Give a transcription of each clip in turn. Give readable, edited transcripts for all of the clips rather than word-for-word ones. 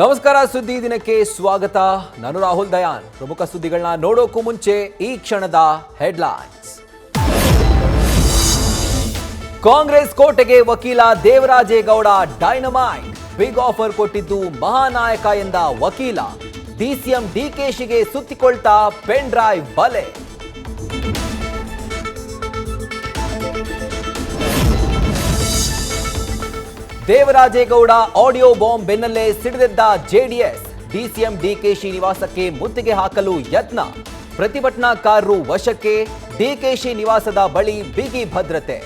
ನಮಸ್ಕಾರ, ಸುದ್ದಿ ದಿನಕ್ಕೆ ಸ್ವಾಗತ. ನಾನು ರಾಹುಲ್ ದಯಾನ್. ಪ್ರಮುಖ ಸುದ್ದಿಗಳನ್ನ ನೋಡೋಕ್ಕೂ ಮುಂಚೆ ಈ ಕ್ಷಣದ ಹೆಡ್ಲೈನ್ಸ್. ಕಾಂಗ್ರೆಸ್ ಕೋಟೆಗೆ ವಕೀಲ ದೇವರಾಜೇಗೌಡ ಡೈನಮೈಟ್. ಬಿಗ್ ಆಫರ್ ಕೊಟ್ಟಿದ್ದು ಮಹಾನಾಯಕ ಎಂದ ವಕೀಲ. ಡಿಸಿಎಂ ಡಿಕೆಶಿಗೆ ಸುತ್ತಿಕೊಳ್ತಾ ಪೆನ್ ಡ್ರೈವ್ ಬಲೆ. ದೇವರಾಜೇಗೌಡ ಆಡಿಯೋ ಬಾಂಬ್ ಬೆನ್ನಲ್ಲೇ ಸಿಡಿದೆದ್ದ ಜೆಡಿಎಸ್. ಡಿಸಿಎಂ ಡಿಕೆಶಿ ನಿವಾಸಕ್ಕೆ ಮುತ್ತಿಗೆ ಹಾಕಲು ಯತ್ನ. ಪ್ರತಿಭಟನಾಕಾರರು ವಶಕ್ಕೆ. ಡಿಕೆಶಿ ನಿವಾಸದ ಬಳಿ ಬಿಗಿ ಭದ್ರತೆ.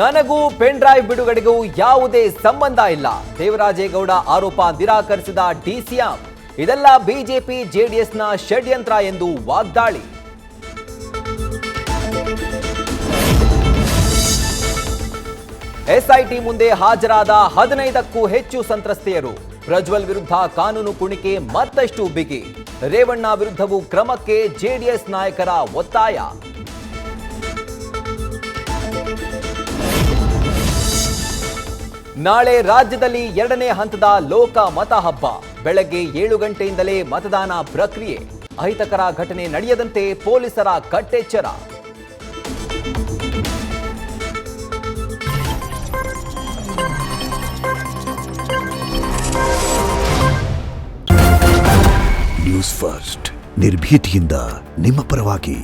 ನನಗೂ ಪೆನ್ ಡ್ರೈವ್ ಬಿಡುಗಡೆಗೂ ಯಾವುದೇ ಸಂಬಂಧ ಇಲ್ಲ. ದೇವರಾಜೇಗೌಡ ಆರೋಪ ನಿರಾಕರಿಸಿದ ಡಿಸಿಎಂ. ಇದೆಲ್ಲ ಬಿಜೆಪಿ ಜೆಡಿಎಸ್ನ ಷಡ್ಯಂತ್ರ ಎಂದು ವಾಗ್ದಾಳಿ. ಎಸ್ಐಟಿ ಮುಂದೆ ಹಾಜರಾದ 15ಕ್ಕೂ ಹೆಚ್ಚು ಸಂತ್ರಸ್ತೆಯರು. ಪ್ರಜ್ವಲ್ ವಿರುದ್ಧ ಕಾನೂನು ಕುಣಿಕೆ ಮತ್ತಷ್ಟು ಬಿಗಿ. ರೇವಣ್ಣ ವಿರುದ್ಧವೂ ಕ್ರಮಕ್ಕೆ ಜೆಡಿಎಸ್ ನಾಯಕರ ಒತ್ತಾಯ. ನಾಳೆ ರಾಜ್ಯದಲ್ಲಿ 2ನೇ ಹಂತದ ಲೋಕ ಮತ ಹಬ್ಬ. ಬೆಳಗ್ಗೆ 7 ಗಂಟೆಯಿಂದಲೇ ಮತದಾನ ಪ್ರಕ್ರಿಯೆ. ಅಹಿತಕರ ಘಟನೆ ನಡೆಯದಂತೆ ಪೊಲೀಸರ ಕಟ್ಟೆಚ್ಚರ. ನ್ಯೂಸ್ ಫಸ್ಟ್, ನಿರ್ಭೀತಿಯಿಂದ ನಿಮ್ಮ ಪರವಾಗಿ.